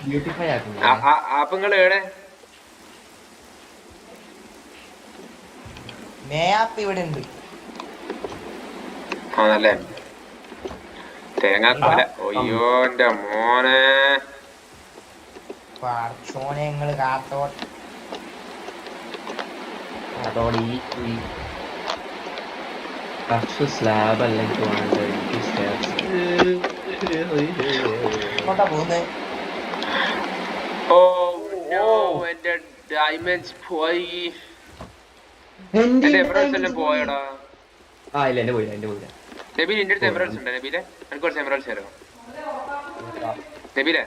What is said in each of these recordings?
Beautify ആക്കുന്നു. അപ്പൊ നിങ്ങൾ എവിടെ മേയാപ്പ് ഇവിടെ ഉണ്ട്. ആണല്ലേ? തേങ്ങാക്കൊല. അയ്യോ എന്റെ മോനെ, പറച്ചോനെ നിങ്ങള് കാത്തോ. അതോടെ ഈ ഫസ്റ്റ് സ്ലാബ് അല്ലെങ്കിൽ വേണ്ട എനിക്ക് സ്റ്റെപ്സ്. എങ്ങോട്ടാ പോകുന്നേ? ഓ നോ, എന്റെ ഡയമണ്ട്സ് പോയി. എന്റെ എമറൽസ് എല്ലാം പോയടാ. ആ ഇല്ല എന്റെ പോയില്ല, എന്റെ പോയില്ല. നബീൽ എന്റെ അടുത്ത് എമറൽസ് ഉണ്ട്. നബീലെ എനിക്ക് കുറച്ച് എമറൽസ് തരുമോ? നബീലെ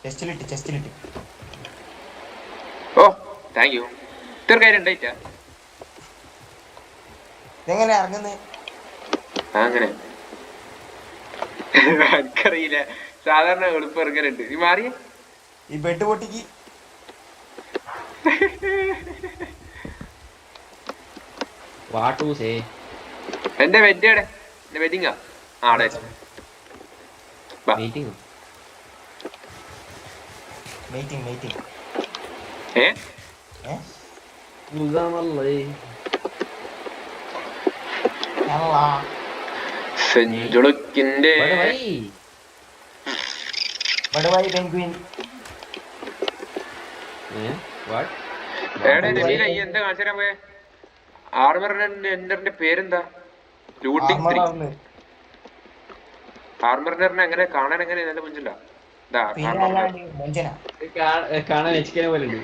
ചെസ്റ്റിലിട്ട് ഓ താങ്ക് യു. ഇത്ര കാര്യം ഉണ്ടായിട്ടാ എങ്ങനെ ഇറങ്ങുന്നേ? അങ്ങനെ എനിക്കറിയില്ല. സാധാരണ എളുപ്പം ഇറങ്ങലുണ്ട്. നീ മാറിയേ ഈ ബെഡ് പൊട്ടിക്ക്. വാട്ടൂസേ എന്റെ വെഡ്ഡേടെ എന്റെ വെഡിങ്ങാ ആടെ മീറ്റിംഗ്. ഏ സെഞ്ചുളുക്കിന്റെ എന്താ കാണിച്ചാ പോയെ? ആർമറിന്റെ പേരെന്താ? ലൂട്ടിംഗ് 3. ആർമറിനെ എങ്ങനെ കാണാൻ എങ്ങനെ നല്ല മുഞ്ചില്ല. കാണാൻ എച്ചിക്കനെ പോലെ ഉണ്ട്.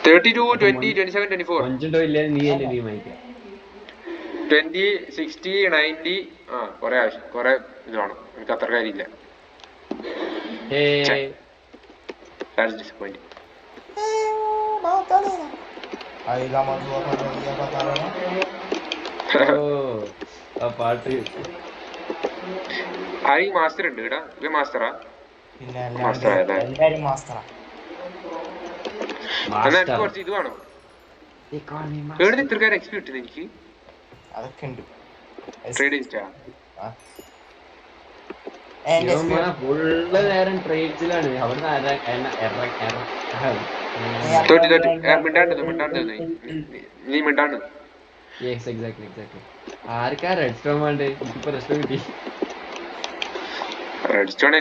32, 20, 27, 24. കൊഞ്ചുണ്ടോ ഇല്ല നീ എന്റെ ടീം അയക്കാം. 20, 60, 90. ആ കൊറേ ആവശ്യം, കൊറേ ഇത് വേണം. എനിക്ക് അത്ര കാര്യമില്ല. ഡിസപ്പോയിന്റ്. പാട്ട് ആയി മാസ്റ്റർ ഉണ്ട് ഇടാ. ഇത് മാസ്റ്ററാ? എന്നാ കുറച്ച് ഇത് വേണം. എവിടെ ഇത്രക്കാർ എക്സ്പി കിട്ടുന്നത് എനിക്ക്? അതൊക്കെ ഉണ്ട്. ഫുള്ള് നേരം ട്രേഡ്സിലാണ്. അവിടുന്ന് നീ മിണ്ടാണ്ട്. ആർക്കാ റെഡ് സ്റ്റോൺ വേണ്ടേ? ഇപ്പൊ റെസ്റ്റ് കിട്ടി. റെഡ് സ്റ്റോൺ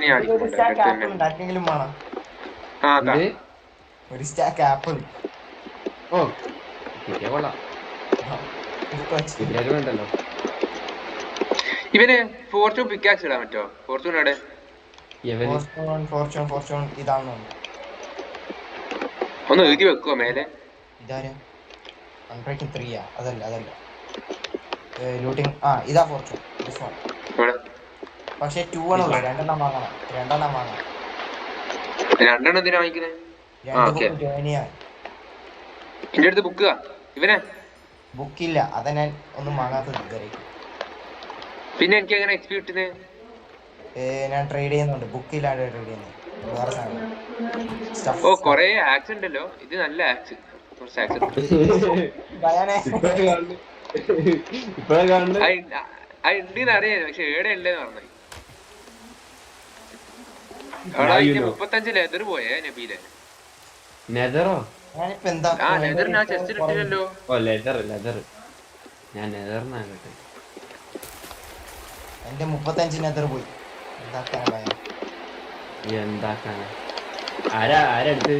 ഒരു സ്റ്റാക്ക് ആപ്പിൾ. ഓ കിട്ടിയ കൊള്ളാം. വേണ്ടല്ലോ. ഇവന് ഫോർച്യൂൺ പിക്കാക്സ് ഇടാൻ പറ്റോ? ഫോർച്യൂൺ എവിടെ? ഫോർച്യൂൺ ഇതാണോ? ഒന്ന് എഴുതി വെക്കുവോ മേലെ? ഇതാരാ? 103 അതല്ല ലൂട്ടിംഗ്. ഇതാ ഫോർച്യൂൺ. പക്ഷെ 2 ആണുള്ളൂ. 2 വാങ്ങണം. 2 വാങ്ങണം. 2 എന്തിനാ വാങ്ങിക്കുന്നത്? എന്റെ അടുത്ത് ബുക്ക് ഇവനെ ബുക്കില്ല. അതാ ഞാൻ ഒന്നും വാങ്ങാത്തത് ഇതുവരെ. പിന്നെ എനിക്ക് എങ്ങനെ എക്സ്പി കിട്ടുന്നത്? ഞാൻ ട്രേഡ് ചെയ്യുന്നുണ്ട്. ബുക്കില്ലാണ്ട് ട്രേഡ് ചെയ്യുന്നത് വേറെ സാധനം. ഓ കൊറേ ആക്സ് ഉണ്ടല്ലോ. ഇത് നല്ല ആക്സ്. കുറച്ച് ആക്സ് ഉണ്ടെന്ന് അറിയാം. പക്ഷെ ഏടെ ഉള്ളതെന്ന് പറഞ്ഞു. 35 ലെതർ പോയേ നബീലെ. നെതറോ? ലെതർ ഞാൻ ചെസ്റ്റിൽ ഇട്ടില്ലല്ലോ. ഓ ലെതർ ഞാൻ നെതറിനാകട്ടെ. എന്റെ 35 നെതർ പോയി. എന്താക്കാനാ? ആരെടുത്ത്?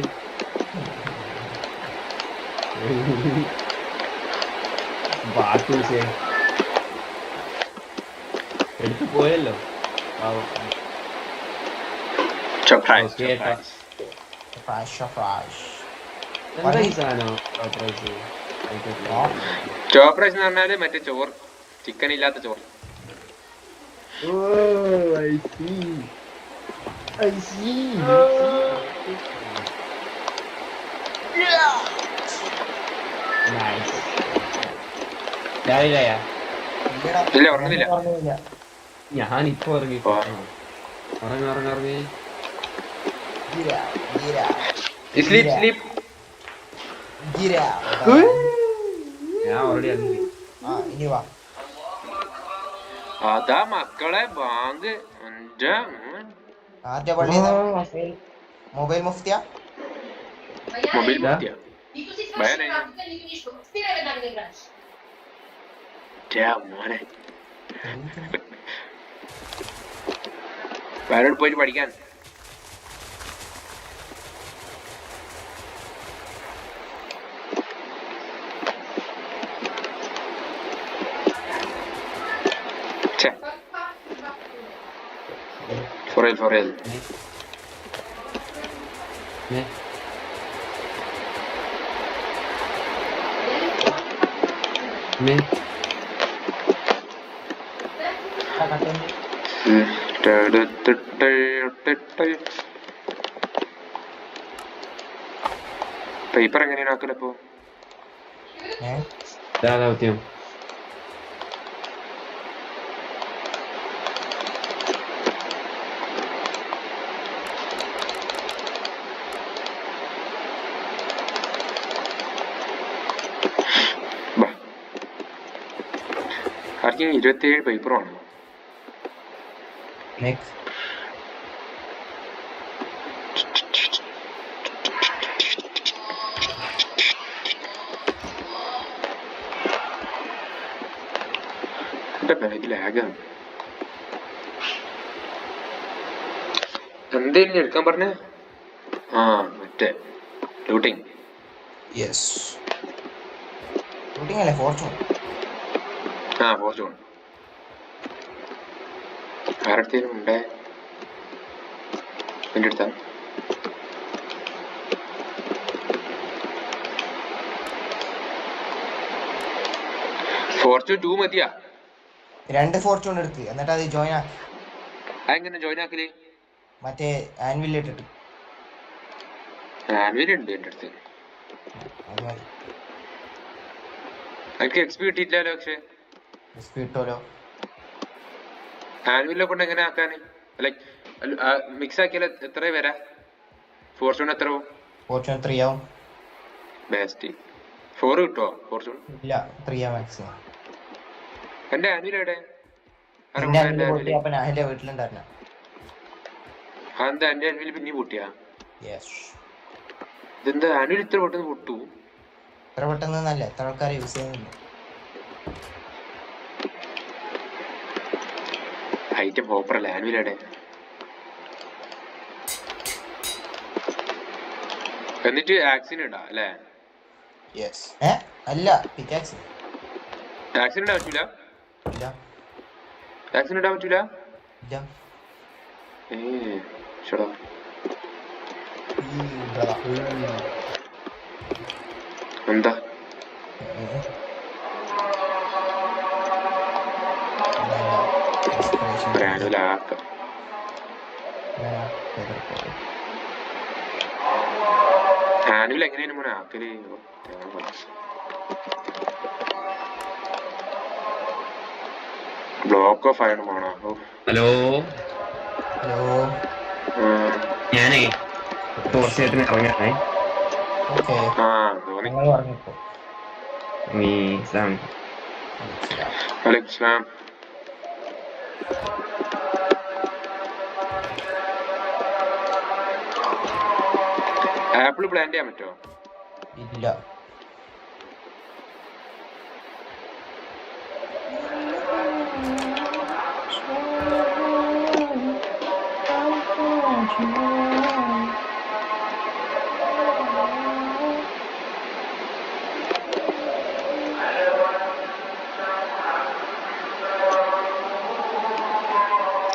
എടുത്തു പോയല്ലോ. ചോപ്രൈസ് എന്ന് പറഞ്ഞാല് മറ്റേ ചോറ്, ചിക്കൻ ഇല്ലാത്ത ചോറ്. ഇല്ല ഉറങ്ങുന്നില്ല. ഞാനിപ്പോ ഇറങ്ങി. ഉറങ്ങി ഞാൻ ഓൾറെഡി ഇറങ്ങി. ഇനി വാ. അതാ മക്കളെ ബാങ്ക് എന്റെ ആരുടെ പള്ളി മൊബൈൽ മുഫ്തിയ മൊബൈൽ മുഫ്തിയാ മോനെ വേറോട് പോയിട്ട് പഠിക്കാൻ For real. പേപ്പർ എങ്ങനെയാണ് ആക്കലപ്പോ ദൗത്യം ആർക്കും 27 പേപ്പറാണ് എന്റെ ബാഗ് ലാഗാണ് എന്തേലും എടുക്കാൻ പറഞ്ഞ മറ്റേ ലൂട്ടിങ് അല്ലേ ഫോർച്യൂൺ ഫോർച്യൂൺ ആരടുത്തേലും ഉണ്ടേ എന്റെ അടുത്താ ഫോർച്യൂൺ 2 മതിയാ 2 ഫോർച്യൂൺ എടുത്ത് എന്നിട്ട് അത് ജോയിൻ ആക്കി അതെങ്ങനെ ജോയിൻ ആക്കല് മറ്റേ ആൻവിൽ ഇട്ടിട്ട് ആനുവൽ ഉണ്ട് എന്റെ അടുത്ത് അത് മതി എനിക്ക് എക്സ്പി കിട്ടിയിട്ടില്ലല്ലോ പക്ഷെ കിട്ടുമല്ലോ ആനുവലിനെ കൊണ്ട് എങ്ങനെ ആക്കാന് ലൈക് മിക്സ് ആക്കിയാൽ എത്ര വരാ ഫോർച്യൂൺ എത്ര പോവും ഫോർച്യൂൺ 3 ആവും ബെസ്റ്റ് 4 കിട്ടുമോ ഫോർച്യൂൺ ഇല്ല 3 ആ മാക്സിമം എന്റെ ആനുവൽ എവിടെ എന്റെ വീട്ടിലുണ്ടായിരുന്ന അതെന്താ എന്റെ ആനുവൽ പിന്നെ പൊട്ടിയാ യെസ് ഇതെന്താ ആനുവൽ ഇത്ര പെട്ടെന്ന് പൊട്ടു ഇത്ര പെട്ടെന്നല്ല എത്ര ആൾക്കാരെ യൂസ് ചെയ്യുന്നില്ല ഐറ്റം ഹോപ്പറല്ല ആനുവൽ എവിടെ എന്നിട്ട് ആക്സിഡന്റ് ഇടാ അല്ലേ അല്ല പിക്കാക്സ് ആക്സിഡന്റ് ഇടാൻ പറ്റൂല ഇല്ല ആക്സിഡന്റ് ഇടാൻ പറ്റൂല ഇല്ല ചേടാ എന്താ ആനുവലാക്ക ആനുവൽ എങ്ങനെയാണ് മോനെ ആക്കല് ബ്ലോക്ക് ഓഫ് ആയണം വേണോ ഹലോ ഞാനേ തീർച്ചയായിട്ടും ഇറങ്ങാനേ വലൈക്കും ആപ്പിൾ പ്ലാൻ ചെയ്യാൻ പറ്റുമോ ഇല്ല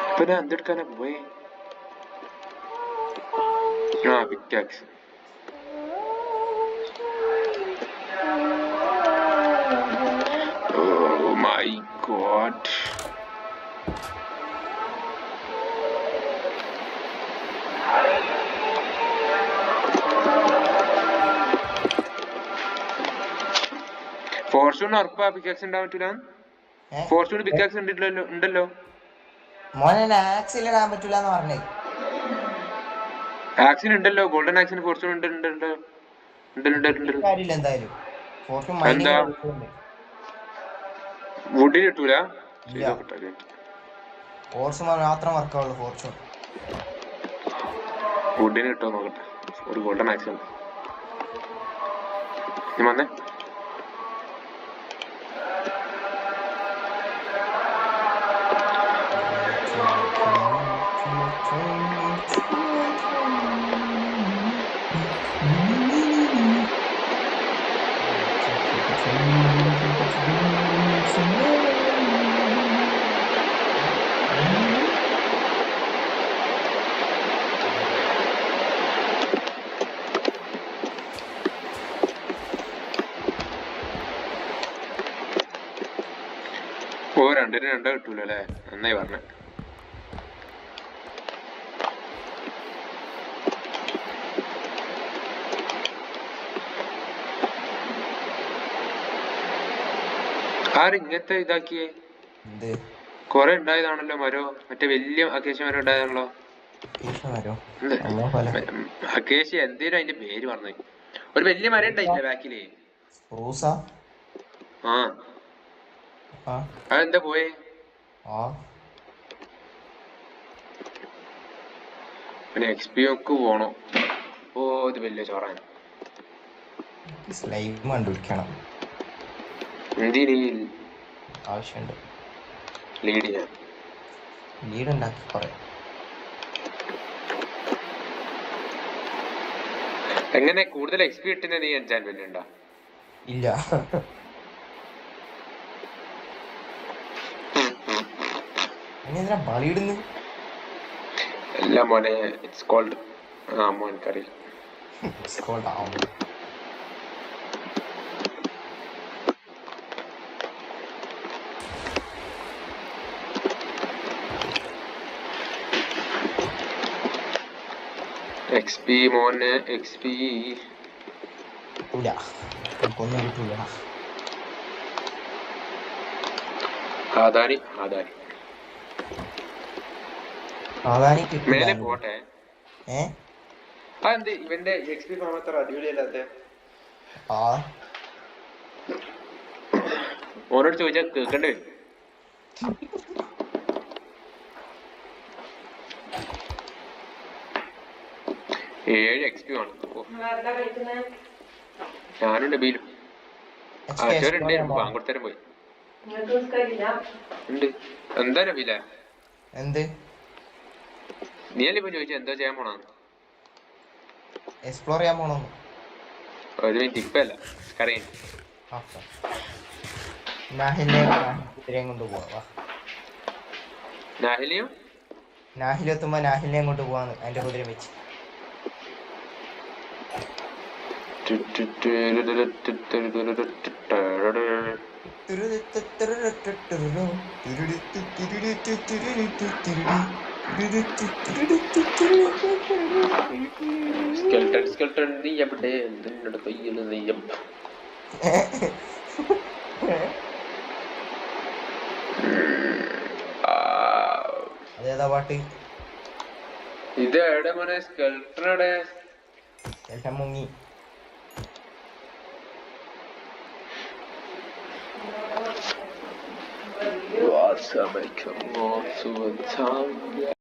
ഇപ്പൊ ഞാൻ എന്തെടുക്കാനാ പോയി pickaxe Oh my god. Fortune ഉറപ്പാ പിക്കാക്സ് ഉണ്ടാൻ പറ്റൂല ഫോർച്യൂൺ പിക്കാക്സ് ഉണ്ടല്ലോ മോനെ ആക്സിൽ ഇടാൻ പറ്റൂല എന്ന് പറഞ്ഞേ ആക്സിന് ഉണ്ടല്ലോ ഗോൾഡൻ ആക്സിന് ഫോർച്യൂൺ ഉണ്ടല്ലോ കാര്യമില്ല എന്തായാലും ഫോർച്യൂൺ വുഡിന് കിട്ടൂല ഫോർച്യൂൺ മാത്രം വർക്കാവുള്ളൂ ഫോർച്യൂൺ. വുഡിന് കിട്ടുമോ നോക്കട്ടെ. ഒരു ഗോൾഡൻ ആക്സ് ഉണ്ട്. നീ വന്നേ. ഓ 2-2 കിട്ടൂല അല്ലേ? നന്നായി പറഞ്ഞ. ആരിങ്ങനത്തെ ഇതാക്കിയേ? കൊറേ ഉണ്ടായതാണല്ലോ മരോ. മറ്റേ വലിയ അക്കേഷ്യ മരം ഉണ്ടായതാണല്ലോ. അക്കേഷ്യ എന്തേലും അതിന്റെ പേര് പറഞ്ഞു. ഒരു വലിയ മരം ഉണ്ടായില്ലേ ബാക്കില്? ആ അതെന്താ പോയേ? പിന്നെ XP ഒക്കെ പോണോ? ഓ ഇത് വലിയ ചോറാണ്. കണ്ടുപിടിക്കണം. ആവശ്യമുണ്ട്. ലീഡ് ഉണ്ടാക്കി കുറെ. എങ്ങനെ കൂടുതൽ XP കിട്ടുന്ന നീ എൻചാൻമെന്റ് ഉണ്ടോ? ഇല്ല. ബളിയിടുന്നു അല്ല മോനെ. ഇറ്റ്സ് കോൾഡ് മോൻക്കറിയില്ല. XP മോനെ XP കിട്ടൂല. ഒന്നും കിട്ടൂല. ആദാനി മേലെ പോട്ടെ. അതെന്ത് ഇവന്റെ XP അത്ര അടിപൊളിയല്ലാത്ത? ഓനോട് ചോദിച്ചാൽ കേൾക്കണ്ടേ വരും. 7 XP ആണ്. ഞാനും ഡബിയിലും വാങ്ങുകൊടുത്തരം പോയി ഉണ്ട്. എന്താ നബീല? എന്ത് നീയല്ലേ ഇപ്പൊ ചോദിച്ചാ എന്താ ചെയ്യാൻ പോണ? എക്സ്പ്ലോർ ചെയ്യാൻ പോണോ? ഒരു മിനിറ്റ്, ഇപ്പല്ല കറിയാൻ. നാഹിലെത്തുമ്പോ നാഹിലിനെ കൊണ്ട് പോവാന്ന് അതിന്റെ കുതിര വെച്ച്. നീ എവിടെ? എന്തിനോട് കയ്യിൽ നെയ്യം? അതേതാ പാട്ട്? ഇത് എവിടെ മോനെ? സ്കെൽട്ടർ മുങ്ങി. What's up,